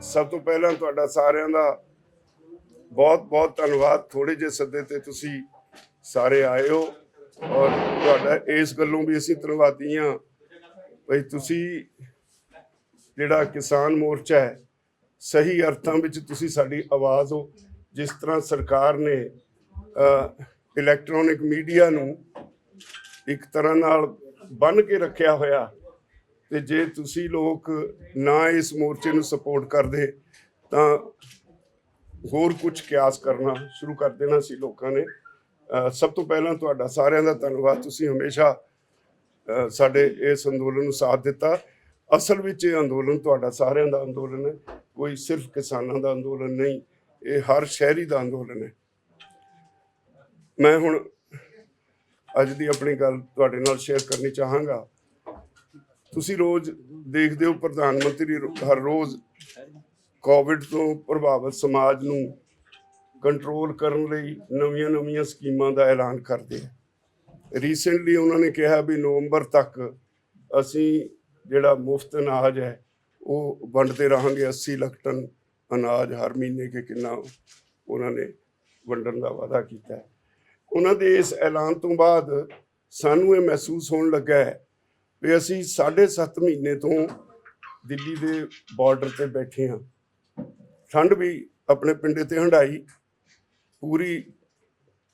सब तो पहला तुहाडा सारिਆਂ ਦਾ बहुत धन्यवाद। थोड़े जे सदे ते तुसी सारे आए हो और तुहाडा इस गल्लों भी असीं धन्नवादी हाँ भई तुसी जिहड़ा किसान मोर्चा है सही अर्थां विच तुसी साडी आवाज़ हो। जिस तरह सरकार ने इलैक्ट्रॉनिक मीडिया नूं एक तरह नाल बन के रखिया होया ते जे तुसी लोग ना इस मोर्चे नूं सपोर्ट करदे तां होर कुछ कियास करना शुरू कर देना सी लोगों ने। सब तो पहला तुहाडा सारिਆਂ ਦਾ धन्यवाद। तुसी हमेशा साडे इस अंदोलन नूं साथ दिता। असल विच ये अंदोलन तुहाडा सारिਆਂ ਦਾ अंदोलन है, कोई सिर्फ किसानां दा अंदोलन नहीं, ये हर शहरी दा अंदोलन है। मैं हुण अज दी अपनी गल तुहाडे नाल शेयर करनी चाहांगा। तुसी रोज़ देखदे हो प्रधानमंत्री हर रोज़ कोविड तो प्रभावित समाज नूं कंट्रोल करने लई नवीं नवीं स्कीमां दा ऐलान करदे हैं। रीसेंटली उन्होंने कहा भी नवंबर तक असीं जिहड़ा मुफ्त अनाज है वो वंडते रहांगे। 80 लाख टन अनाज हर महीने के किन्ना उन्होंने वंडण का वादा किया है। उन्होंने इस ऐलान तो बाद सानू ये महसूस होने लगा है भी असीं 7.5 महीने तो दिल्ली के बॉर्डर पर बैठे हाँ। ठंड भी अपने पिंडे ते हंडाई, पूरी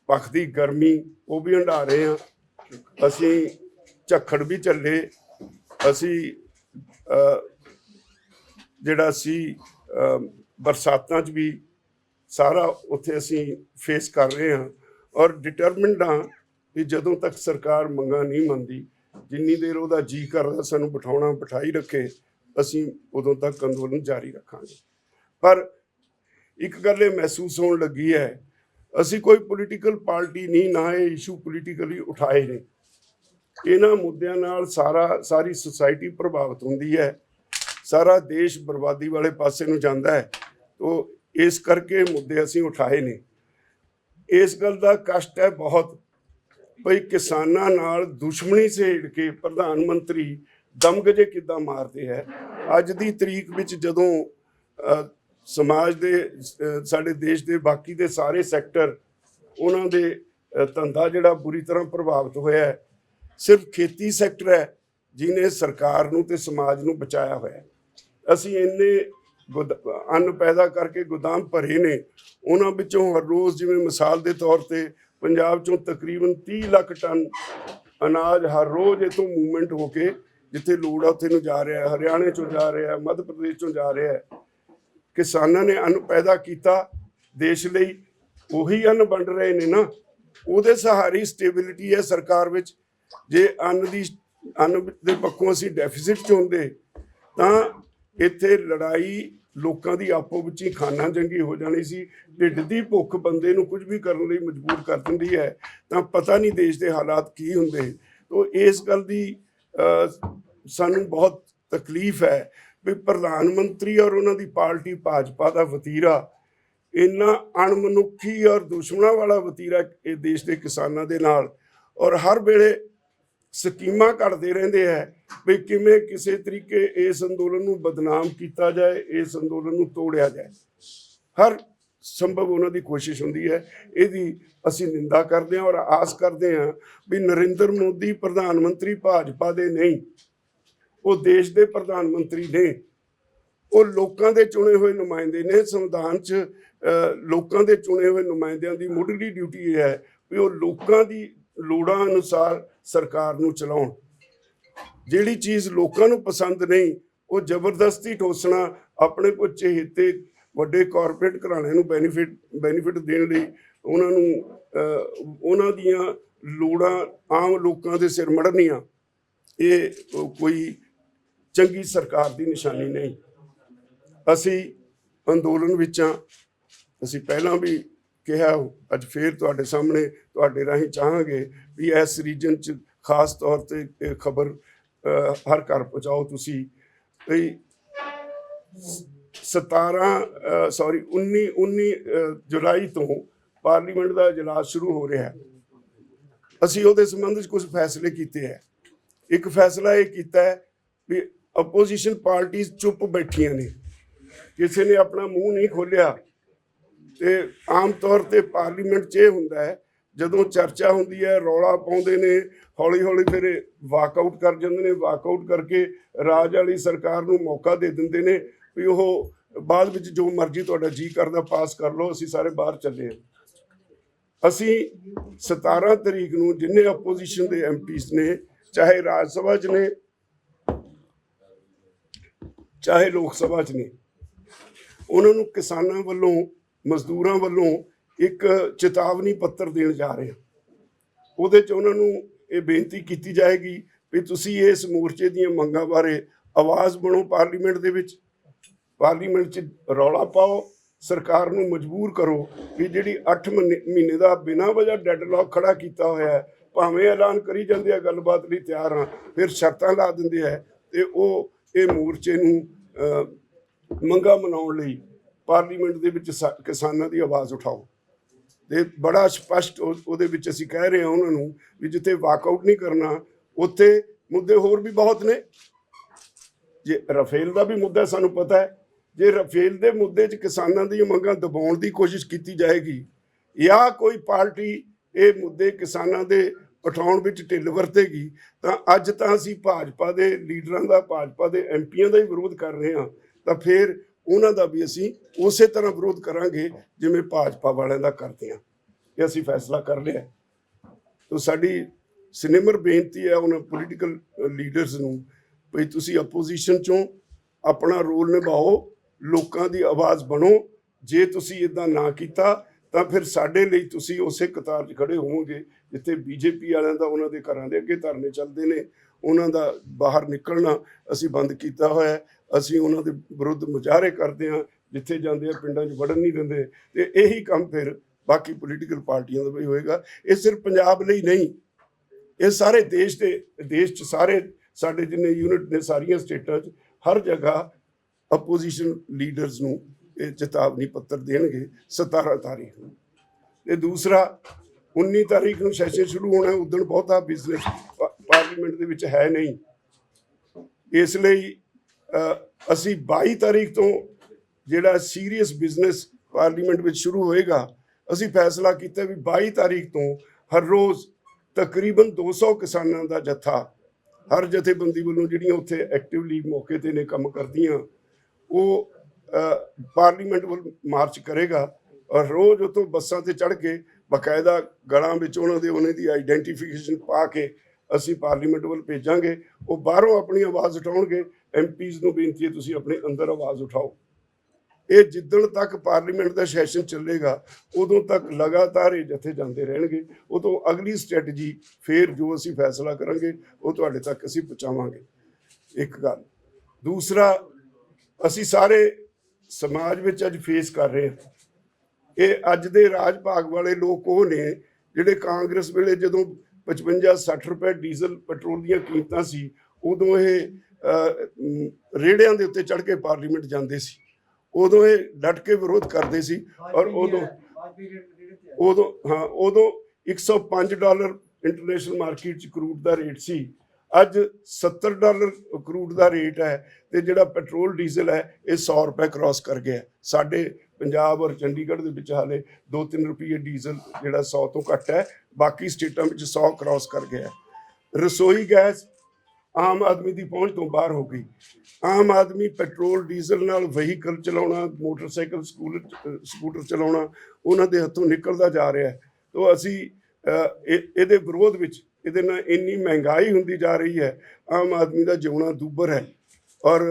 पखदी गर्मी वो भी हंडा रहे हैं। असी झक्खड़ भी चले, असी जिहड़ा सी बरसातां च भी सारा उत्थे असी फेस कर रहे हैं और डिटरमिनड हाँ कि जदों तक सरकार मंगां नहीं मनदी, जिन्नी देर उहदा जी करदा सानू बिठाउणा बिठाई रखे, असी उदों तक अंदोलन जारी रखांगे। पर एक गल महसूस होने लगी है, असी कोई पोलीटिकल पार्टी नहीं, ना ये इशू पोलीटिकली उठाए ने। इन्हां मुद्दिआं नाल सारी सोसाइटी प्रभावित होंदी है, सारा देश बर्बादी वाले पासे नूं जांदा है। तो इस करके मुद्दे असी उठाए ने। इस गल का कष्ट है बहुत भई किसानां नाल दुश्मनी सेड़ के प्रधानमंत्री दमगजे किद्दां मारते है। अज दी तरीक विच जदों समाज दे साडे देश दे बाकी दे सारे सैक्टर उन्हां दे धंधा जिहड़ा बुरी तरह प्रभावित होया है, सिर्फ खेती सैक्टर है जिन्हें सरकार नूं ते समाज नूं बचाया होया है। असीं इन्ने अन्न पैदा करके गोदाम भरे ने, उन्हां विचों हर रोज़ जिवें मिसाल के तौर पर पंजाब चों तकरीबन 30 लाख टन अनाज हर रोज़ इतों मूवमेंट होके जिथे लोड़ आ उत्थे नूं जा रहा है, हरियाणे चों जा रहा है, मध्य प्रदेश चों जा रहा है। किसानां ने अन्न पैदा किया देश लई, उही अन्न वंड रहे ने ना, उहदे सहारे स्टेबिलिटी है सरकार विच। जे अन्न दे पक्कों असीं डेफिसिट च होंदे तां इत्थे लड़ाई लोकां दी आपो विच ही खाना जंगी हो जानी सी। ढिड दी भुख बंदे नूं कुछ भी करने लई मजबूर कर दिंदी है, तां पता नहीं देश दे हालात की हुंदे। तो इस गल दी सानूं बहुत तकलीफ है भी प्रधानमंत्री और उन्हां दी पार्टी भाजपा का वतीरा इन्ना अणमनुखी और दुश्मनां वाला वतीरा इस देश के किसानां दे नाल, और हर वेले स्कीमां घड़ते रहंदे है भी किवें किसी तरीके इस अंदोलन नूं बदनाम किया जाए, इस अंदोलन नूं तोड़िया जाए। हर संभव उन्हां दी कोशिश हुंदी है। इहदी असीं निंदा करते हैं और आस करते हैं भी नरेंद्र मोदी प्रधानमंत्री भाजपा दे नहीं, वो देश के प्रधानमंत्री ने, वो लोगों के चुने हुए नुमाइंदे ने। संविधान च लोगों के चुने हुए नुमाइंदियां की मुढ़ली ड्यूटी यह है भी वो लोगों की लोड़ां अनुसार सरकार नूं चलाउण। जिहड़ी चीज़ लोगों नूं पसंद नहीं वो जबरदस्ती ठोसना, अपने को चहेते वड्डे कॉरपोरेट घराणिਆਂ नूं बेनीफिट देण लई उन्हां दीयां लोड़ां आम लोगों के सिर मढ़नियां, ये कोई चंगी सरकार की निशानी नहीं। असी अंदोलन विचां असी पहलां भी कहा, अज फिर तुहाडे सामने तुहाडे राहीं चाहांगे भी इस रीजन च खास तौर पर खबर हर घर पहुँचाओ तुसी। 19 जुलाई तो पार्लीमेंट का इजलास शुरू हो रहा है। असी उहदे संबंध कुछ फैसले किए हैं। एक फैसला ये किया है भी अपोजिशन पार्टीज चुप बैठिया ने, ਕਿਸੇ ਨੇ ਆਪਣਾ ਮੂੰਹ ਨਹੀਂ ਖੋਲ੍ਹਿਆ। ਤੇ ਆਮ ਤੌਰ ਤੇ ਪਾਰਲੀਮੈਂਟ 'ਚ ਇਹ ਹੁੰਦਾ ਹੈ, ਜਦੋਂ ਚਰਚਾ ਹੁੰਦੀ ਹੈ ਰੌਲਾ ਪਾਉਂਦੇ ਨੇ, ਹੌਲੀ ਹੌਲੀ ਫਿਰ ਵਾਕਆਊਟ ਕਰ ਜਾਂਦੇ ਨੇ। ਵਾਕਆਊਟ ਕਰਕੇ ਰਾਜ ਵਾਲੀ ਸਰਕਾਰ ਨੂੰ ਮੌਕਾ ਦੇ ਦਿੰਦੇ ਨੇ ਵੀ ਉਹ ਬਾਅਦ ਵਿੱਚ ਜੋ ਮਰਜ਼ੀ ਤੁਹਾਡਾ ਜੀ ਕਰਦਾ ਪਾਸ ਕਰ ਲਓ, ਅਸੀਂ ਸਾਰੇ ਬਾਹਰ ਚੱਲੇ ਹਾਂ। ਅਸੀਂ 17 ਤਰੀਕ ਨੂੰ ਜਿੰਨੇ ਆਪੋਜੀਸ਼ਨ ਦੇ ਐਮਪੀਸ ਨੇ, ਚਾਹੇ ਰਾਜ ਸਭਾ 'ਚ ਨੇ ਚਾਹੇ ਲੋਕ ਸਭਾ 'ਚ ਨੇ, ਉਹਨਾਂ ਨੂੰ ਕਿਸਾਨਾਂ ਵੱਲੋਂ, ਮਜ਼ਦੂਰਾਂ ਵੱਲੋਂ ਇੱਕ ਚੇਤਾਵਨੀ ਪੱਤਰ ਦੇਣ ਜਾ ਰਹੇ ਹਾਂ। ਉਹਦੇ 'ਚ ਉਹਨਾਂ ਨੂੰ ਇਹ ਬੇਨਤੀ ਕੀਤੀ ਜਾਏਗੀ ਵੀ ਤੁਸੀਂ ਇਸ ਮੋਰਚੇ ਦੀਆਂ ਮੰਗਾਂ ਬਾਰੇ ਆਵਾਜ਼ ਬਣੋ ਪਾਰਲੀਮੈਂਟ ਦੇ ਵਿੱਚ, ਪਾਰਲੀਮੈਂਟ 'ਚ ਰੌਲਾ ਪਾਓ, ਸਰਕਾਰ ਨੂੰ ਮਜਬੂਰ ਕਰੋ ਵੀ ਜਿਹੜੀ 8 ਮਹੀਨੇ ਦਾ ਬਿਨਾਂ ਵਜ੍ਹਾ ਡੈਡਲੌਕ ਖੜਾ ਕੀਤਾ ਹੋਇਆ ਹੈ, ਭਾਵੇਂ ਐਲਾਨ ਕਰੀ ਜਾਂਦੇ ਆ ਗੱਲਬਾਤ ਲਈ ਤਿਆਰ ਹਾਂ, ਫਿਰ ਸ਼ਰਤਾਂ ਲਾ ਦਿੰਦੇ ਆ, ਤੇ ਉਹ ਇਹ ਮੋਰਚੇ ਨੂੰ ਮੰਗਾਂ ਮਨਾਉਣ ਲਈ ਪਾਰਲੀਮੈਂਟ ਦੇ ਵਿੱਚ ਕਿਸਾਨਾਂ ਦੀ ਆਵਾਜ਼ ਉਠਾਓ। ਤੇ ਬੜਾ ਸਪਸ਼ਟ ਉਹਦੇ ਵਿੱਚ ਅਸੀਂ ਕਹਿ ਰਹੇ ਹਾਂ ਉਹਨਾਂ ਨੂੰ ਵੀ ਜਿੱਥੇ ਵਾਕਆਊਟ ਨਹੀਂ ਕਰਨਾ, ਉੱਥੇ ਮੁੱਦੇ ਹੋਰ ਵੀ ਬਹੁਤ ਨੇ। ਜੇ ਰਾਫੇਲ ਦਾ ਵੀ ਮੁੱਦਾ ਸਾਨੂੰ ਪਤਾ ਹੈ, ਜੇ ਰਾਫੇਲ ਦੇ ਮੁੱਦੇ 'ਚ ਕਿਸਾਨਾਂ ਦੀਆਂ ਮੰਗਾਂ ਦਬਾਉਣ ਦੀ ਕੋਸ਼ਿਸ਼ ਕੀਤੀ ਜਾਏਗੀ ਜਾਂ ਕੋਈ ਪਾਰਟੀ ਇਹ ਮੁੱਦੇ ਕਿਸਾਨਾਂ ਦੇ ਉਠਾਉਣ ਵਿੱਚ ਢਿੱਲ ਵਰਤੇਗੀ, ਤਾਂ ਅੱਜ ਤਾਂ ਅਸੀਂ ਭਾਜਪਾ ਦੇ ਲੀਡਰਾਂ ਦਾ, ਭਾਜਪਾ ਦੇ ਐਮਪੀਆਂ ਦਾ ਹੀ ਵਿਰੋਧ ਕਰ ਰਹੇ ਹਾਂ, ਤਾਂ ਫਿਰ ਉਹਨਾਂ ਦਾ ਵੀ ਅਸੀਂ ਉਸੇ ਤਰ੍ਹਾਂ ਵਿਰੋਧ ਕਰਾਂਗੇ ਜਿਵੇਂ ਭਾਜਪਾ ਵਾਲਿਆਂ ਦਾ ਕਰਦੇ ਹਾਂ। ਇਹ ਅਸੀਂ ਫੈਸਲਾ ਕਰ ਲਿਆ। ਤਾਂ ਸਾਡੀ ਸਿਨੇਮਰ ਬੇਨਤੀ ਹੈ ਉਹਨਾਂ ਪੋਲੀਟੀਕਲ ਲੀਡਰਸ ਨੂੰ ਵੀ ਤੁਸੀਂ ਆਪੋਜੀਸ਼ਨ 'ਚੋਂ ਆਪਣਾ ਰੋਲ ਨਿਭਾਓ, ਲੋਕਾਂ ਦੀ ਆਵਾਜ਼ ਬਣੋ। ਜੇ ਤੁਸੀਂ ਇੱਦਾਂ ਨਾ ਕੀਤਾ ਤਾਂ ਫਿਰ ਸਾਡੇ ਲਈ ਤੁਸੀਂ ਉਸੇ ਕਤਾਰ 'ਚ ਖੜੇ ਹੋਵੋਗੇ ਜਿੱਥੇ ਬੀਜੇਪੀ ਵਾਲਿਆਂ ਦਾ ਉਹਨਾਂ ਦੇ ਘਰਾਂ ਦੇ ਅੱਗੇ ਧਰਨੇ ਚੱਲਦੇ ਨੇ, ਉਹਨਾਂ ਦਾ ਬਾਹਰ ਨਿਕਲਣਾ ਅਸੀਂ ਬੰਦ ਕੀਤਾ ਹੋਇਆ। ਅਸੀਂ ਉਹਨਾਂ ਦੇ ਵਿਰੁੱਧ ਮੁਜ਼ਾਹਰੇ ਕਰਦੇ ਹਾਂ, ਜਿੱਥੇ ਜਾਂਦੇ ਆ ਪਿੰਡਾਂ 'ਚ ਵੜਨ ਨਹੀਂ ਦਿੰਦੇ। ਤੇ ਇਹੀ ਕੰਮ ਫਿਰ ਬਾਕੀ ਪੋਲੀਟੀਕਲ ਪਾਰਟੀਆਂ ਦਾ ਵੀ ਹੋਏਗਾ। ਇਹ ਸਿਰਫ ਪੰਜਾਬ ਲਈ ਨਹੀਂ, ਇਹ ਸਾਰੇ ਦੇਸ਼ 'ਚ ਸਾਰੇ ਸਾਡੇ ਜਿੰਨੇ ਯੂਨਿਟ ਨੇ ਸਾਰੀਆਂ ਸਟੇਟਾਂ 'ਚ ਹਰ ਜਗ੍ਹਾ ਆਪੋਜੀਸ਼ਨ ਲੀਡਰਸ ਨੂੰ ਇਹ ਚੇਤਾਵਨੀ ਪੱਤਰ ਦੇਣਗੇ 17 ਤਾਰੀਖ ਨੂੰ। ਤੇ ਦੂਸਰਾ 19 ਤਾਰੀਖ ਨੂੰ ਸੈਸ਼ਨ ਸ਼ੁਰੂ ਹੋਣਾ, ਉਦੋਂ ਬਹੁਤਾ ਬਿਜ਼ਨਸ ਪਾਰਲੀਮੈਂਟ ਦੇ ਵਿੱਚ ਹੈ ਨਹੀਂ, ਇਸ ਲਈ ਅਸੀਂ 22 ਤਾਰੀਖ ਤੋਂ ਜਿਹੜਾ ਸੀਰੀਅਸ ਬਿਜ਼ਨਸ ਪਾਰਲੀਮੈਂਟ ਵਿੱਚ ਸ਼ੁਰੂ ਹੋਏਗਾ, ਅਸੀਂ ਫੈਸਲਾ ਕੀਤਾ ਵੀ 22 ਤਾਰੀਖ ਤੋਂ ਹਰ ਰੋਜ਼ ਤਕਰੀਬਨ 200 ਕਿਸਾਨਾਂ ਦਾ ਜੱਥਾ ਹਰ ਜਥੇਬੰਦੀ ਵੱਲੋਂ ਜਿਹੜੀਆਂ ਉੱਥੇ ਐਕਟਿਵਲੀ ਮੌਕੇ 'ਤੇ ਨੇ ਕੰਮ ਕਰਦੀਆਂ, ਉਹ ਪਾਰਲੀਮੈਂਟ ਵੱਲ ਮਾਰਚ ਕਰੇਗਾ। ਔਰ ਰੋਜ਼ ਉੱਥੋਂ ਬੱਸਾਂ 'ਤੇ ਚੜ੍ਹ ਕੇ ਬਾਕਾਇਦਾ ਗਲਾਂ ਵਿੱਚ ਉਹਨਾਂ ਦੀ ਆਈਡੈਂਟੀਫਿਕੇਸ਼ਨ ਪਾ ਕੇ ਅਸੀਂ ਪਾਰਲੀਮੈਂਟ ਵੱਲ ਭੇਜਾਂਗੇ। ਉਹ ਬਾਹਰੋਂ ਆਪਣੀ ਆਵਾਜ਼ ਉਠਾਉਣਗੇ। ਐਮਪੀਜ਼ ਨੂੰ ਬੇਨਤੀ ਹੈ ਤੁਸੀਂ ਆਪਣੇ ਅੰਦਰ ਆਵਾਜ਼ ਉਠਾਓ। ਇਹ ਜਿੱਦਣ ਤੱਕ ਪਾਰਲੀਮੈਂਟ ਦਾ ਸੈਸ਼ਨ ਚੱਲੇਗਾ ਉਦੋਂ ਤੱਕ ਲਗਾਤਾਰ ਇਹ ਜਥੇ ਜਾਂਦੇ ਰਹਿਣਗੇ। ਉਦੋਂ ਅਗਲੀ ਸਟ੍ਰੈਟਜੀ ਫਿਰ ਜੋ ਅਸੀਂ ਫੈਸਲਾ ਕਰਾਂਗੇ ਉਹ ਤੁਹਾਡੇ ਤੱਕ ਅਸੀਂ ਪਹੁੰਚਾਵਾਂਗੇ। ਇੱਕ ਗੱਲ। ਦੂਸਰਾ, ਅਸੀਂ ਸਾਰੇ ਸਮਾਜ ਵਿੱਚ ਅੱਜ ਫੇਸ ਕਰ ਰਹੇ ਹਾਂ, ਇਹ ਅੱਜ ਦੇ ਰਾਜ ਭਾਗ ਵਾਲੇ ਲੋਕ ਉਹ ਨੇ ਜਿਹੜੇ ਕਾਂਗਰਸ ਵੇਲੇ ਜਦੋਂ 55-60 ਰੁਪਏ ਡੀਜ਼ਲ ਪੈਟਰੋਲ ਦੀਆਂ ਕੀਮਤਾਂ ਸੀ, ਉਦੋਂ ਇਹ ਰੇੜਿਆਂ ਦੇ ਉੱਤੇ ਚੜ੍ਹ ਕੇ ਪਾਰਲੀਮੈਂਟ ਜਾਂਦੇ ਸੀ। ਉਦੋਂ ਇਹ ਡਟ ਕੇ ਵਿਰੋਧ ਕਰਦੇ ਸੀ। ਔਰ ਉਦੋਂ $105 ਇੰਟਰਨੈਸ਼ਨਲ ਮਾਰਕੀਟ 'ਚ ਕਰੂਡ ਦਾ ਰੇਟ ਸੀ। ਅੱਜ $70 ਕਰੂਡ ਦਾ ਰੇਟ ਹੈ ਤੇ ਜਿਹੜਾ ਪੈਟਰੋਲ ਡੀਜ਼ਲ ਹੈ ਇਹ 100 ਰੁਪਏ ਕ੍ਰਾਸ ਕਰ ਗਿਆ। ਸਾਡੇ ਪੰਜਾਬ ਔਰ ਚੰਡੀਗੜ੍ਹ ਦੇ ਵਿੱਚ ਹਾਲੇ 2-3 ਰੁਪਏ ਡੀਜ਼ਲ ਜਿਹੜਾ 100 ਤੋਂ ਘੱਟ ਹੈ, ਬਾਕੀ ਸਟੇਟਾਂ ਵਿੱਚ 100 ਕ੍ਰਾਸ ਕਰ ਗਿਆ। ਰਸੋਈ ਗੈਸ ਆਮ ਆਦਮੀ ਦੀ ਪਹੁੰਚ ਤੋਂ ਬਾਹਰ ਹੋ ਗਈ। ਆਮ ਆਦਮੀ ਪੈਟਰੋਲ ਡੀਜ਼ਲ ਨਾਲ ਵਹੀਕਲ ਚਲਾਉਣਾ, ਮੋਟਰਸਾਈਕਲ ਸਕੂਟਰ ਚਲਾਉਣਾ ਉਹਨਾਂ ਦੇ ਹੱਥੋਂ ਨਿਕਲਦਾ ਜਾ ਰਿਹਾ ਹੈ। ਤਾਂ ਅਸੀਂ ਇਹਦੇ ਵਿਰੋਧ ਵਿੱਚ, ਇਹਦੇ ਨਾਲ ਇੰਨੀ ਮਹਿੰਗਾਈ ਹੁੰਦੀ ਜਾ ਰਹੀ ਹੈ, ਆਮ ਆਦਮੀ ਦਾ ਜਿਉਣਾ ਦੂਬਰ ਹੈ। ਔਰ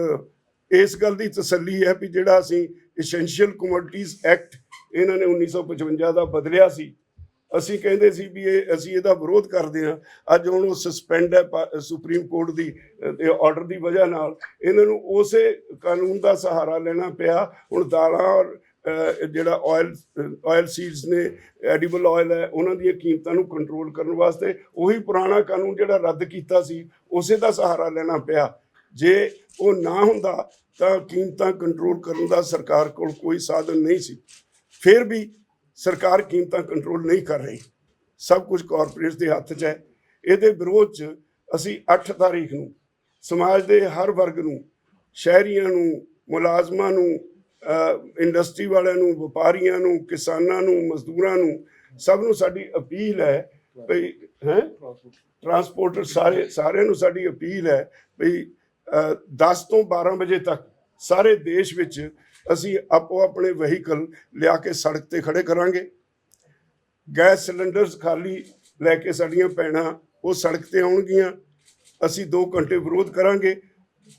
ਇਸ ਗੱਲ ਦੀ ਤਸੱਲੀ ਹੈ ਵੀ ਜਿਹੜਾ ਅਸੀਂ ਐਸੈਂਸ਼ੀਅਲ ਕਮੋਡਿਟੀਜ਼ ਐਕਟ ਇਹਨਾਂ ਨੇ 1955 ਦਾ ਬਦਲਿਆ ਸੀ, ਅਸੀਂ ਕਹਿੰਦੇ ਸੀ ਵੀ ਅਸੀਂ ਇਹਦਾ ਵਿਰੋਧ ਕਰਦੇ ਹਾਂ। ਅੱਜ ਹੁਣ ਉਹ ਸਸਪੈਂਡ ਹੈ ਸੁਪਰੀਮ ਕੋਰਟ ਦੀ ਆਰਡਰ ਦੀ ਵਜ੍ਹਾ ਨਾਲ। ਇਹਨਾਂ ਨੂੰ ਉਸੇ ਕਾਨੂੰਨ ਦਾ ਸਹਾਰਾ ਲੈਣਾ ਪਿਆ। ਹੁਣ ਦਾਲਾਂ ਔਰ ਜਿਹੜਾ ਆਇਲ ਸੀਡਸ ਨੇ, ਐਡੀਬਲ ਆਇਲ ਹੈ, ਉਹਨਾਂ ਦੀਆਂ ਕੀਮਤਾਂ ਨੂੰ ਕੰਟਰੋਲ ਕਰਨ ਵਾਸਤੇ ਉਹੀ ਪੁਰਾਣਾ ਕਾਨੂੰਨ ਜਿਹੜਾ ਰੱਦ ਕੀਤਾ ਸੀ ਉਸੇ ਦਾ ਸਹਾਰਾ ਲੈਣਾ ਪਿਆ। ਜੇ ਉਹ ਨਾ ਹੁੰਦਾ ਤਾਂ ਕੀਮਤਾਂ ਕੰਟਰੋਲ ਕਰਨ ਦਾ ਸਰਕਾਰ ਕੋਲ ਕੋਈ ਸਾਧਨ ਨਹੀਂ ਸੀ। ਫਿਰ ਵੀ ਸਰਕਾਰ ਕੀਮਤਾਂ ਕੰਟਰੋਲ ਨਹੀਂ ਕਰ ਰਹੀ, ਸਭ ਕੁਝ ਕਾਰਪੋਰੇਟ ਦੇ ਹੱਥ 'ਚ ਹੈ। ਇਹਦੇ ਵਿਰੋਧ 'ਚ ਅਸੀਂ 8 ਤਾਰੀਖ ਨੂੰ ਸਮਾਜ ਦੇ ਹਰ ਵਰਗ ਨੂੰ, ਸ਼ਹਿਰੀਆਂ ਨੂੰ, ਮੁਲਾਜ਼ਮਾਂ ਨੂੰ, ਇੰਡਸਟਰੀ ਵਾਲਿਆਂ ਨੂੰ, ਵਪਾਰੀਆਂ ਨੂੰ, ਕਿਸਾਨਾਂ ਨੂੰ, ਮਜ਼ਦੂਰਾਂ ਨੂੰ, ਸਭ ਨੂੰ ਸਾਡੀ ਅਪੀਲ ਹੈ ਵੀ ਟਰਾਂਸਪੋਰਟਰ ਸਾਰਿਆਂ ਨੂੰ ਸਾਡੀ ਅਪੀਲ ਹੈ ਵੀ 10 ਤੋਂ 12 ਵਜੇ ਤੱਕ ਸਾਰੇ ਦੇਸ਼ ਵਿੱਚ ਅਸੀਂ ਆਪੋ ਆਪਣੇ ਵਹੀਕਲ ਲਿਆ ਕੇ ਸੜਕ ਤੇ ਖੜੇ ਕਰਾਂਗੇ। ਗੈਸ ਸਿਲੰਡਰਸ ਖਾਲੀ ਲੈ ਕੇ ਸਾਡੀਆਂ ਭੈਣਾਂ ਉਹ ਸੜਕ ਤੇ ਆਉਣਗੀਆਂ। ਅਸੀਂ 2 ਘੰਟੇ ਵਿਰੋਧ ਕਰਾਂਗੇ।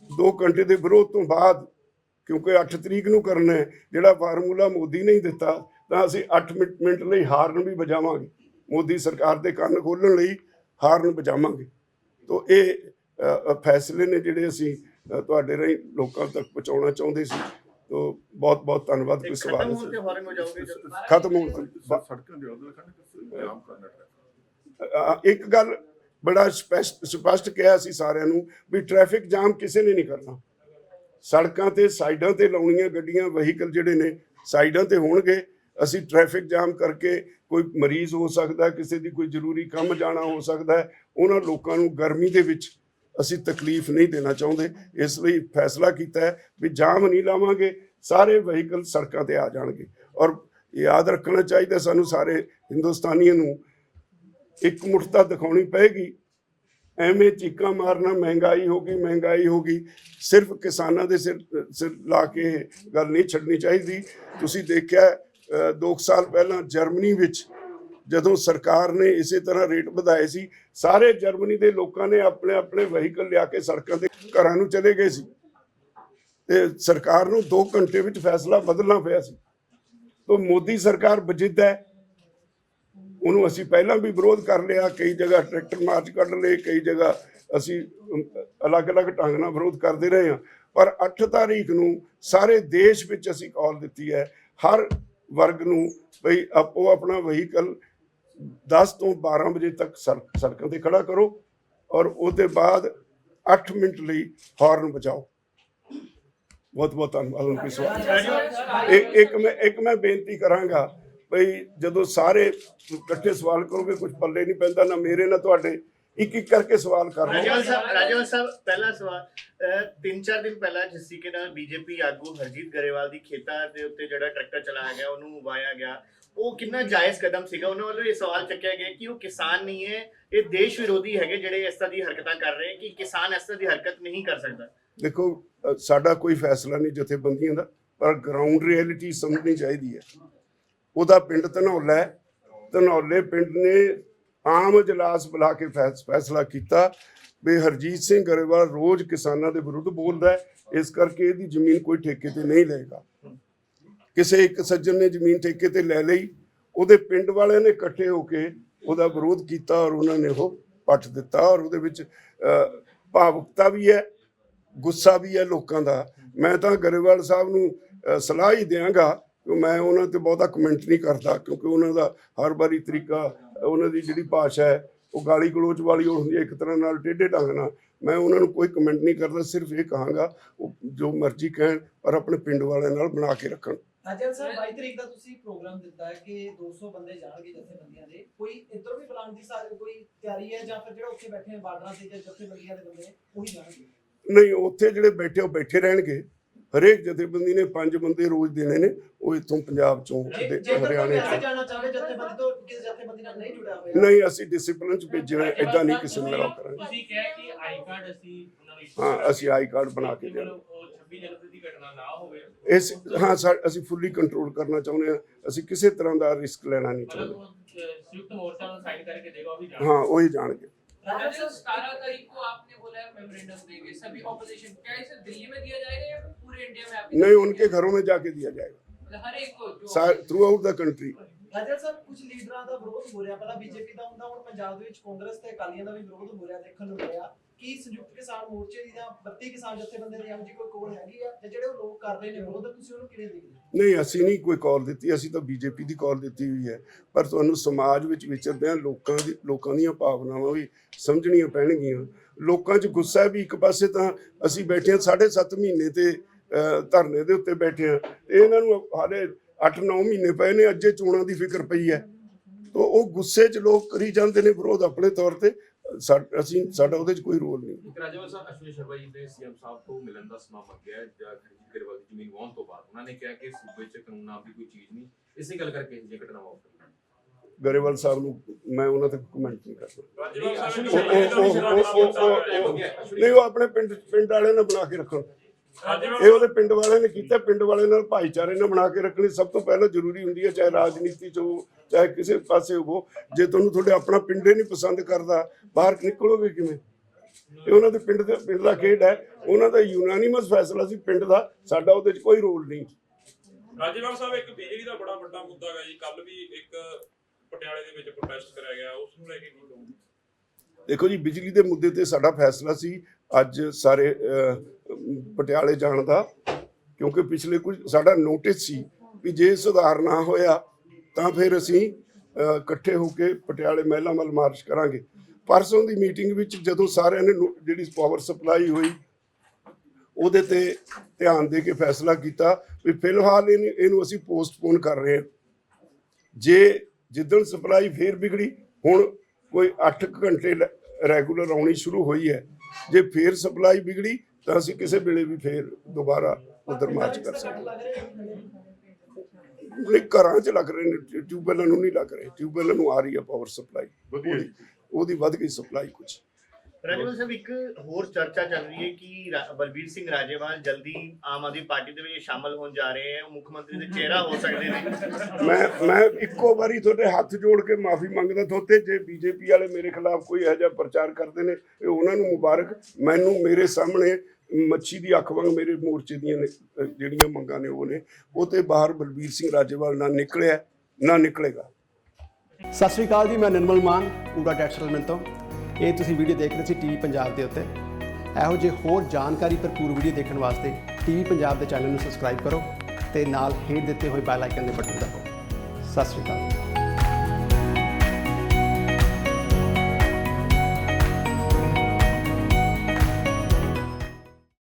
2 ਘੰਟੇ ਦੇ ਵਿਰੋਧ ਤੋਂ ਬਾਅਦ, ਕਿਉਂਕਿ 8 ਤਰੀਕ ਨੂੰ ਕਰਨਾ ਹੈ, ਜਿਹੜਾ ਫਾਰਮੂਲਾ ਮੋਦੀ ਨੇ ਦਿੱਤਾ, ਤਾਂ ਅਸੀਂ 8 ਮਿੰਟ ਲਈ ਹਾਰਨ ਵੀ ਵਜਾਵਾਂਗੇ। ਮੋਦੀ ਸਰਕਾਰ ਦੇ ਕੰਨ ਖੋਲ੍ਹਣ ਲਈ ਹਾਰਨ ਵਜਾਵਾਂਗੇ। ਤੋ ਇਹ ਫੈਸਲੇ ਨੇ ਜਿਹੜੇ ਅਸੀਂ ਤੁਹਾਡੇ ਰਾਹੀਂ ਲੋਕਾਂ ਤੱਕ ਪਹੁੰਚਾਉਣਾ ਚਾਹੁੰਦੇ ਸੀ। ਤੋ ਬਹੁਤ ਬਹੁਤ ਧੰਨਵਾਦ। ਕੋਈ ਸਵਾਲ ਖਤਮ ਹੋਣ ਇੱਕ ਗੱਲ ਬੜਾ ਸਪਸ਼ਟ ਕਿਹਾ ਸੀ ਸਾਰਿਆਂ ਨੂੰ ਵੀ ਟ੍ਰੈਫਿਕ ਜਾਮ ਕਿਸੇ ਨੇ ਨਹੀਂ ਕਰਨਾ। ਸੜਕਾਂ ਤੇ ਸਾਈਡਾਂ ਤੇ ਲਾਉਣੀਆਂ ਗੱਡੀਆਂ, ਵਹੀਕਲ ਜਿਹੜੇ ਨੇ ਸਾਈਡਾਂ ਤੇ ਹੋਣਗੇ। ਅਸੀਂ ਟ੍ਰੈਫਿਕ ਜਾਮ ਕਰਕੇ, ਕੋਈ ਮਰੀਜ਼ ਹੋ ਸਕਦਾ, ਕਿਸੇ ਦੀ ਕੋਈ ਜ਼ਰੂਰੀ ਕੰਮ ਜਾਣਾ ਹੋ ਸਕਦਾ ਹੈ, ਉਹਨਾਂ ਲੋਕਾਂ ਨੂੰ ਗਰਮੀ ਦੇ ਵਿੱਚ ਅਸੀਂ ਤਕਲੀਫ ਨਹੀਂ ਦੇਣਾ ਚਾਹੁੰਦੇ। ਇਸ ਲਈ ਫੈਸਲਾ ਕੀਤਾ ਹੈ ਵੀ ਜਾਮ ਨਹੀਂ ਲਾਵਾਂਗੇ, ਸਾਰੇ ਵਹੀਕਲ ਸੜਕਾਂ ਤੇ ਆ ਜਾਣਗੇ। ਔਰ ਯਾਦ ਰੱਖਣਾ ਚਾਹੀਦਾ ਸਾਨੂੰ ਸਾਰੇ ਹਿੰਦੁਸਤਾਨੀਆਂ ਨੂੰ, ਇੱਕ ਮੁੱਠਤਾ ਦਿਖਾਉਣੀ ਪਏਗੀ। ਐਵੇਂ ਚੀਕਾਂ ਮਾਰਨਾ ਮਹਿੰਗਾਈ ਹੋ ਗਈ, ਮਹਿੰਗਾਈ ਹੋ ਗਈ, ਸਿਰਫ ਕਿਸਾਨਾਂ ਦੇ ਸਿਰ ਲਾ ਕੇ ਗੱਲ ਨਹੀਂ ਛੱਡਣੀ ਚਾਹੀਦੀ। ਤੁਸੀਂ ਦੇਖਿਆ 2 ਸਾਲ ਪਹਿਲਾਂ ਜਰਮਨੀ ਵਿੱਚ ਜਦੋਂ ਸਰਕਾਰ ਨੇ ਇਸੇ ਤਰ੍ਹਾਂ ਰੇਟ ਵਧਾਏ ਸੀ, ਸਾਰੇ ਜਰਮਨੀ ਦੇ ਲੋਕਾਂ ਨੇ ਆਪਣੇ ਆਪਣੇ ਵਹੀਕਲ ਲਿਆ ਕੇ ਸੜਕਾਂ ਤੇ ਘਰਾਂ ਨੂੰ ਚਲੇ ਗਏ ਸੀ ਤੇ ਸਰਕਾਰ ਨੂੰ 2 ਘੰਟੇ ਵਿੱਚ ਫੈਸਲਾ ਬਦਲਣਾ ਪਿਆ ਸੀ। ਤਾਂ ਮੋਦੀ ਸਰਕਾਰ ਵਜਿੱਦ ਹੈ, ਉਹਨੂੰ ਅਸੀਂ ਪਹਿਲਾਂ ਵੀ ਵਿਰੋਧ ਕਰ ਲਿਆ, ਕਈ ਜਗ੍ਹਾ ਟਰੈਕਟਰ ਮਾਰਚ ਕੱਢ ਲਏ, ਕਈ ਜਗ੍ਹਾ ਅਸੀਂ ਅਲੱਗ-ਅਲੱਗ ਢੰਗ ਨਾਲ ਵਿਰੋਧ ਕਰਦੇ ਰਹੇ ਹਾਂ। ਪਰ 8 ਤਾਰੀਖ ਨੂੰ ਸਾਰੇ ਦੇਸ਼ ਵਿੱਚ ਅਸੀਂ ਕਾਲ ਦਿੱਤੀ ਹੈ ਹਰ ਵਰਗ ਨੂੰ ਬਈ ਆਪੋ ਆਪਣਾ ਵਹੀਕਲ 10 ਤੋਂ 12 ਵਜੇ ਤੱਕ ਸੜਕਾਂ ਤੇ ਖੜਾ ਕਰੋ ਔਰ ਉਹਦੇ ਬਾਅਦ 8 ਮਿੰਟ ਲਈ ਹਾਰਨ ਵਜਾਓ। ਬਹੁਤ ਬਹੁਤ ਧੰਨਵਾਦ। ਇੱਕ ਮੈਂ ਬੇਨਤੀ ਕਰਾਂਗਾ ਬਈ ਜਦੋਂ ਸਾਰੇ ਇਕੱਠੇ ਸਵਾਲ ਕਰੋਗੇ ਕੁਝ ਪੱਲੇ ਨਹੀਂ ਪੈਂਦਾ, ਨਾ ਮੇਰੇ ਨਾ ਤੁਹਾਡੇ, ਇੱਕ ਇੱਕ ਕਰਕੇ ਸਵਾਲ ਕਰ ਲਓ। ਰਾਜੇਵਾਲ ਸਾਹਿਬ ਪਹਿਲਾ ਸਵਾਲ, 3-4 ਦਿਨ ਪਹਿਲਾਂ ਜਿਸ ਤਰੀਕੇ ਨਾਲ ਬੀਜੇਪੀ ਆਗੂ ਹਰਜੀਤ ਗਰੇਵਾਲ ਦੀ ਖੇਤਾਂ ਦੇ ਉੱਤੇ ਜਿਹੜਾ ਟਰੈਕਟਰ ਚਲਾਇਆ ਗਿਆ, ਉਹਨੂੰ ਵਾਇਆ ਗਿਆ, ਉਹ ਕਿੰਨਾ ਜਾਇਜ਼ ਕਦਮ ਸੀਗਾ? ਉਹਨਾਂ ਵੱਲੋਂ ਇਹ ਸਵਾਲ ਚੱਕਿਆ ਗਿਆ ਕਿ ਉਹ ਕਿਸਾਨ ਨਹੀਂ ਹੈ, ਇਹ ਦੇਸ਼ ਵਿਰੋਧੀ ਹੈਗੇ ਜਿਹੜੇ ਇਸ ਤਰ੍ਹਾਂ ਦੀ ਹਰਕਤਾਂ ਕਰ ਰਹੇ, ਕਿ ਕਿਸਾਨ ਇਸ ਤਰ੍ਹਾਂ ਦੀ ਹਰਕਤ ਨਹੀਂ ਕਰ ਸਕਦਾ। ਦੇਖੋ ਸਾਡਾ ਕੋਈ ਫੈਸਲਾ ਨਹੀਂ ਜਥੇਬੰਦੀਆਂ ਦਾ, ਪਰ ਗਰਾਊਂਡ ਰਿਐਲਿਟੀ ਸਮਝਣੀ ਚਾਹੀਦੀ ਹੈ। ਉਹਦਾ ਪਿੰਡ ਧਨੌਲਾ ਹੈ, ਧਨੌਲੇ ਪਿੰਡ ਨੇ ਆਮ ਇਜਲਾਸ ਬੁਲਾ ਕੇ ਫੈਸਲਾ ਕੀਤਾ ਵੀ ਹਰਜੀਤ ਸਿੰਘ ਗਰੇਵਾਲ ਰੋਜ਼ ਕਿਸਾਨਾਂ ਦੇ ਵਿਰੁੱਧ ਬੋਲਦਾ ਹੈ, ਇਸ ਕਰਕੇ ਇਹਦੀ ਜ਼ਮੀਨ ਕੋਈ ਠੇਕੇ ਤੇ ਨਹੀਂ ਲਏਗਾ। ਕਿਸੇ ਇੱਕ ਸੱਜਣ ਨੇ ਜ਼ਮੀਨ ਠੇਕੇ ਤੇ ਲੈ ਲਈ, ਉਹਦੇ ਪਿੰਡ ਵਾਲਿਆਂ ਨੇ ਇਕੱਠੇ ਹੋ ਕੇ ਉਹਦਾ ਵਿਰੋਧ ਕੀਤਾ ਔਰ ਉਹਨਾਂ ਨੇ ਉਹ ਪੱਟ ਦਿੱਤਾ। ਔਰ ਉਹਦੇ ਵਿੱਚ ਭਾਵੁਕਤਾ ਵੀ ਹੈ, ਗੁੱਸਾ ਵੀ ਹੈ ਲੋਕਾਂ ਦਾ। ਮੈਂ ਤਾਂ ਗਰੇਵਾਲ ਸਾਹਿਬ ਨੂੰ ਸਲਾਹ ਹੀ ਦਿਆਂਗਾ ਕਿ ਮੈਂ ਉਹਨਾਂ ਤੇ ਬਹੁਤਾ ਕਮੈਂਟ ਨਹੀਂ ਕਰਦਾ, ਕਿਉਂਕਿ ਉਹਨਾਂ ਦਾ ਹਰ ਵਾਰੀ ਤਰੀਕਾ, ਉਹਨਾਂ ਦੀ ਜਿਹੜੀ ਭਾਸ਼ਾ ਹੈ ਉਹ ਗਾਲੀ ਗਲੋਚ ਵਾਲੀ ਹੁੰਦੀ ਹੈ, ਇੱਕ ਤਰ੍ਹਾਂ ਨਾਲ ਟੇਢੇ ਢੰਗ ਨਾਲ। ਮੈਂ ਉਹਨਾਂ ਨੂੰ ਕੋਈ ਕਮੈਂਟ ਨਹੀਂ ਕਰਦਾ, ਸਿਰਫ ਇਹ ਕਹਾਂਗਾ ਉਹ ਜੋ ਮਰਜ਼ੀ ਕਹਿਣ ਪਰ ਆਪਣੇ ਪਿੰਡ ਵਾਲਿਆਂ ਨਾਲ ਬਣਾ ਕੇ ਰੱਖਣ। ਰਾਜੇਵਾਲ ਸਾਹਿਬ 22 ਤਰੀਕ ਦਾ ਤੁਸੀਂ ਪ੍ਰੋਗਰਾਮ ਦਿੱਤਾ ਹੈ ਕਿ 200 ਬੰਦੇ ਜਾਣਗੇ ਜਥੇਬੰਦੀਆਂ ਦੇ, ਕੋਈ ਇੱਧਰੋਂ ਵੀ ਬੁਲਾਉਣ ਦੀ ਕੋਈ ਤਿਆਰੀ ਹੈ ਜਾਂ ਫਿਰ ਜਿਹੜਾ ਉੱਥੇ ਬੈਠੇ ਬਾਰਡਰਾਂ ਤੇ ਜਥੇਬੰਦੀਆਂ ਦੇ ਬੰਦੇ ਉਹੀ ਜਾਣਗੇ? ਨਹੀਂ, ਉੱਥੇ ਜਿਹੜੇ ਬੈਠੇ ਉਹ ਬੈਠੇ ਰਹਿਣਗੇ। ਹਰੇਕ ਜਥੇਬੰਦੀ ਨੇ 5 ਬੰਦੇ ਰੋਜ਼ ਦੇਣੇ ਨੇ, ਉਹ ਇੱਥੋਂ ਪੰਜਾਬ ਚੋਂ ਹਰਿਆਣੇ ਚੋਂ। ਜਾਣਾ ਚਾਹਵੇ ਜਥੇਬੰਦੀ ਤੋਂ ਕਿਸੇ ਜਥੇਬੰਦੀ ਨਾਲ ਨਹੀਂ ਜੁੜਿਆ ਹੋਇਆ? ਨਹੀਂ, ਅਸੀਂ ਡਿਸਪਲਿਨ ਚ ਭੇਜਣਾ, ਇਦਾਂ ਨਹੀਂ ਕਿਸੇ ਨੂੰ ਅਲਾਉ ਕਰਾਂਗੇ। ਤੁਸੀਂ ਕਿਹਾ ਕਿ ਆਈ ਕਾਰਡ ਅਸੀਂ ਉਹਨਾਂ ਨੂੰ, ਹਾਂ, ਅਸੀਂ ਆਈ ਕਾਰਡ ਬਣਾ ਕੇ ਦੇਣਾ। 26 ਜਨਵਰੀ ਦੀ ਘਟਨਾ ਨਾ ਹੋਵੇ ਅਸੀਂ ਫੁੱਲੀ ਕੰਟਰੋਲ ਕਰਨਾ ਚਾਹੁੰਦੇ ਹਾਂ। ਅਸੀਂ ਕਿਸੇ ਤਰ੍ਹਾਂ ਦਾ ਰਿਸਕ ਲੈਣਾ ਨਹੀਂ ਚਾਹੁੰਦੇ। संयुक्त मोर्चा साइन करके देगा, अभी हाँ वही जानेंगे। 17 तारीख को आपने बोला है मेमोरेंडम देंगे सभी ऑपोजिशन, क्या इसे दिल्ली में दिया जाएगा या फिर पूरे इंडिया में? आप नहीं, उनके घरों में जाके दिया जाएगा, हर एक को through out the country. Rajewal ਸਾਹਿਬ ਕੁਝ ਲੀਡਰਾਂ ਦਾ ਵਿਰੋਧ ਹੋ ਰਿਹਾ, ਪਹਿਲਾਂ ਬੀਜੇਪੀ ਦਾ ਹੁੰਦਾ, ਹੁਣ ਪੰਜਾਬ ਦੇ ਵਿੱਚ ਕਾਂਗਰਸ ਤੇ ਅਕਾਲੀਆਂ ਦਾ ਵੀ ਵਿਰੋਧ ਹੋ ਰਿਹਾ ਦੇਖਣ ਨੂੰ ਮਿਲਿਆ। ਕੀ ਸੰਯੁਕਤ ਕਿਸਾਨ ਮੋਰਚੇ ਦੀ ਜਾਂ 32 ਕਿਸਾਨ ਜਥੇਬੰਦੀਆਂ ਦੀ ਇਹੋ ਜਿਹੀ ਕੋਈ ਕੋਲ ਹੈਗੀ ਆ, ਜਾਂ ਜਿਹੜੇ ਉਹ ਲੋਕ ਕਰ ਰਹੇ ਨੇ ਵਿਰੋਧ, ਤੁਸੀਂ ਉਹਨੂੰ ਕਿਵੇਂ ਦੇਖਦੇ? ਨਹੀਂ, ਅਸੀਂ ਨਹੀਂ ਕੋਈ ਕਾਲ ਦਿੱਤੀ, ਅਸੀਂ ਤਾਂ ਬੀਜੇਪੀ ਦੀ ਕਾਲ ਦਿੱਤੀ ਹੋਈ ਹੈ। ਪਰ ਤੁਹਾਨੂੰ ਸਮਾਜ ਵਿੱਚ ਵਿਚਰਦਿਆਂ ਲੋਕਾਂ ਦੀਆਂ ਭਾਵਨਾਵਾਂ ਵੀ ਸਮਝਣੀਆਂ ਪੈਣਗੀਆਂ। ਲੋਕਾਂ 'ਚ ਗੁੱਸਾ ਵੀ, ਇੱਕ ਪਾਸੇ ਤਾਂ ਅਸੀਂ ਬੈਠੇ ਹਾਂ 7.5 ਮਹੀਨੇ ਤੇ ਧਰਨੇ ਦੇ ਉੱਤੇ ਬੈਠੇ ਹਾਂ, ਇਹਨਾਂ ਨੂੰ ਹਾਲੇ 8-9 ਮਹੀਨੇ ਪਏ ਨੇ, ਅੱਜੇ ਚੋਣਾਂ ਦੀ ਫਿਕਰ ਪਈ ਹੈ। ਤਾਂ ਉਹ ਗੁੱਸੇ 'ਚ ਲੋਕ ਕਰੀ ਜਾਂਦੇ ਨੇ ਵਿਰੋਧ ਆਪਣੇ ਤੌਰ ਤੇ, ਸਾਡਾ ਉਹਦੇ 'ਚ ਕੋਈ ਰੋਲ ਨਹੀਂ। ਇੱਕ ਰਾਜੇਵਾਲ ਸਾਹਿਬ, ਅਸ਼ਵਨੀ ਸ਼ਰਮਾ ਜੀ ਨੇ ਸੀਐਮ ਸਾਹਿਬ ਤੋਂ ਮਿਲਣ ਦਾ ਸਮਾਂ ਮੰਗਿਆ ਹਰਜੀਤ ਗਰੇਵਾਲ ਦੀ ਜ਼ਮੀਨ ਵਾਹੁਣ ਤੋਂ ਬਾਅਦ। ਉਹਨਾਂ ਨੇ ਕਿਹਾ ਕਿ ਸੂਬੇ 'ਚ ਕਾਨੂੰਨ ਨਾਮ ਦੀ ਕੋਈ ਚੀਜ਼ ਨਹੀਂ, ਇਸੇ ਗੱਲ ਕਰਕੇ ਇਹ ਘਟਨਾਵਾਂ ਵਾਪਰੀਆਂ। ਗਰੇਵਾਲ ਸਾਹਿਬ ਨੂੰ ਮੈਂ ਉਹਨਾਂ ਤੇ ਕਮੈਂਟ ਨਹੀਂ ਕਰਦਾ। ਨਹੀਂ, ਉਹ ਆਪਣੇ ਪਿੰਡ ਵਾਲਿਆਂ ਨੇ ਬਣਾ ਕੇ ਰੱਖਣ। ਇਹ ਉਹਦੇ ਪਿੰਡ ਵਾਲਿਆਂ ਨੇ ਕੀਤਾ, ਪਿੰਡ ਵਾਲਿਆਂ ਨਾਲ ਭਾਈਚਾਰੇ ਨਾਲ ਬਣਾ ਕੇ ਰੱਖਣੀ ਸਭ ਤੋਂ ਪਹਿਲਾਂ ਜ਼ਰੂਰੀ ਹੁੰਦੀ ਹੈ, ਚਾਹੇ ਰਾਜਨੀਤੀ 'ਚ ਹੋ ਚਾਹੇ ਕਿਸੇ ਪਾਸੇ ਹੋ। ਜੇ ਤੁਹਾਨੂੰ ਤੁਹਾਡੇ ਆਪਣਾ ਪਿੰਡ ਹੀ ਨਹੀਂ ਪਸੰਦ ਕਰਦਾ, ਬਾਹਰ ਨਿਕਲੋਗੇ ਕਿਵੇਂ? ਇਹ ਉਹਨਾਂ ਦੇ ਪਿੰਡ ਦਾ ਖੇਡ ਹੈ, ਉਹਨਾਂ ਦਾ ਯੂਨਾਨੀਮਸ ਫੈਸਲਾ ਸੀ ਪਿੰਡ ਦਾ, ਸਾਡਾ ਉਹਦੇ 'ਚ ਕੋਈ ਰੋਲ ਨਹੀਂ। ਰਾਜੇਵਾਲ ਸਾਹਿਬ, ਇੱਕ ਬਿਜਲੀ ਦਾ ਬੜਾ ਵੱਡਾ ਮੁੱਦਾ ਹੈ ਜੀ, ਕੱਲ ਵੀ ਇੱਕ ਪਟਿਆਲੇ ਦੇ ਵਿੱਚ ਪ੍ਰੋਟੈਸਟ ਕਰਿਆ ਗਿਆ, ਉਸ ਨੂੰ ਲੈ ਕੇ ਕੀ ਕਹੋਗੇ? ਦੇਖੋ ਜੀ, ਬਿਜਲੀ ਦੇ ਮੁੱਦੇ ਤੇ ਸਾਡਾ ਫੈਸਲਾ ਸੀ ਅੱਜ ਸਾਰੇ ਪਟਿਆਲੇ ਜਾਣ ਦਾ, ਕਿਉਂਕਿ ਪਿਛਲੇ ਕੁਝ ਸਾਡਾ ਨੋਟਿਸ ਸੀ ਵੀ ਜੇ ਸੁਧਾਰ ਨਾ ਹੋਇਆ ਤਾਂ ਫਿਰ ਅਸੀਂ ਇਕੱਠੇ ਹੋ ਕੇ ਪਟਿਆਲੇ ਮਹਿਲਾ ਵੱਲ ਮਾਰਚ ਕਰਾਂਗੇ। ਪਰਸੋਂ ਦੀ ਮੀਟਿੰਗ ਵਿੱਚ ਜਦੋਂ ਸਾਰਿਆਂ ਨੇ ਜਿਹੜੀ ਪਾਵਰ ਸਪਲਾਈ ਹੋਈ ਉਹਦੇ ਤੇ ਧਿਆਨ ਦੇ ਕੇ ਫੈਸਲਾ ਕੀਤਾ ਵੀ ਫਿਲਹਾਲ ਇਹਨੂੰ ਅਸੀਂ ਪੋਸਟਪੋਨ ਕਰ ਰਹੇ ਹਾਂ। ਜੇ ਜਿੱਦਣ ਸਪਲਾਈ ਫੇਰ ਵਿਗੜੀ, ਹੁਣ ਕੋਈ 8 ਘੰਟੇ ਰੈਗੂਲਰ ਆਉਣੀ ਸ਼ੁਰੂ ਹੋਈ ਹੈ, ਜੇ ਫੇਰ ਸਪਲਾਈ ਵਿਗੜੀ ਤਾਂ ਅਸੀਂ ਕਿਸੇ ਵੇਲੇ ਵੀ ਫੇਰ ਦੁਬਾਰਾ ਉਧਰ ਮਾਰਚ ਕਰ ਸਕਦੇ। ਘਰਾਂ 'ਚ ਲੱਗ ਰਹੇ ਨੇ, ਟਿਊਬਵੈੱਲਾਂ ਨੂੰ ਨਹੀਂ ਲੱਗ ਰਹੇ, ਟਿਊਬਵੈੱਲਾਂ ਨੂੰ ਆ ਰਹੀ ਹੈ ਪਾਵਰ ਸਪਲਾਈ, ਉਹਦੀ ਵੱਧ ਗਈ ਸਪਲਾਈ ਕੁਝ। ਰਾਜੇਵਾਲ ਸਾਹਿਬ, ਇੱਕ ਹੋਰ ਚਰਚਾ ਚੱਲ ਰਹੀ ਹੈ ਕਿ ਬਲਬੀਰ ਸਿੰਘ ਰਾਜੇਵਾਲ ਜਲਦੀ ਆਮ ਆਦਮੀ ਪਾਰਟੀ ਦੇ ਵਿੱਚ ਸ਼ਾਮਲ ਹੋਣ ਜਾ ਰਹੇ ਹਨ, ਮੁੱਖ ਮੰਤਰੀ ਦੇ ਚਿਹਰਾ ਹੋ ਸਕਦੇ ਨੇ। ਮੈਂ ਇੱਕੋ ਵਾਰੀ ਤੁਹਾਡੇ ਹੱਥ ਜੋੜ ਕੇ ਮਾਫੀ ਮੰਗਦਾ ਤੁਹਾਡੇ, ਜੇ ਬੀਜੇਪੀ ਵਾਲੇ ਮੇਰੇ ਖਿਲਾਫ ਕੋਈ ਇਹੋ ਜਿਹਾ ਪ੍ਰਚਾਰ ਕਰਦੇ ਨੇ ਇਹ ਉਹਨਾਂ ਨੂੰ ਮੁਬਾਰਕ। ਮੈਨੂੰ ਮੇਰੇ ਸਾਹਮਣੇ ਮੱਛੀ ਦੀ ਅੱਖ ਵਾਂਗ ਮੇਰੇ ਮੋਰਚੇ ਦੀਆਂ ਜਿਹੜੀਆਂ ਮੰਗਾਂ ਨੇ ਉਹ ਨੇ, ਉਹ ਤੇ ਬਾਹਰ ਬਲਬੀਰ ਸਿੰਘ ਰਾਜੇਵਾਲ ਨਾ ਨਿਕਲਿਆ ਨਾ ਨਿਕਲੇਗਾ। ਸਤਿ ਸ਼੍ਰੀ ਅਕਾਲ ਜੀ, ਮੈਂ ਨਿਰਮਲ ਮਾਨ ਪੂਰਾ ਟੈਕਸਟਾਈਲ ਤੋਂ। ਇਹ ਤੁਸੀਂ ਵੀਡੀਓ ਦੇਖ ਰਹੇ ਸੀ ਟੀਵੀ ਪੰਜਾਬ ਦੇ ਉੱਤੇ। ਇਹੋ ਜਿਹੇ ਹੋਰ ਜਾਣਕਾਰੀ ਭਰਪੂਰ ਵੀਡੀਓ ਦੇਖਣ ਵਾਸਤੇ ਟੀਵੀ ਪੰਜਾਬ ਦੇ ਚੈਨਲ ਨੂੰ ਸਬਸਕ੍ਰਾਈਬ ਕਰੋ ਤੇ ਨਾਲ ਹੇਠ ਦਿੱਤੇ ਹੋਏ ਬੈਲ ਆਈਕਨ ਦੇ ਬਟਨ ਦਬਾਓ। ਸਤਿ ਸ਼੍ਰੀ ਅਕਾਲ।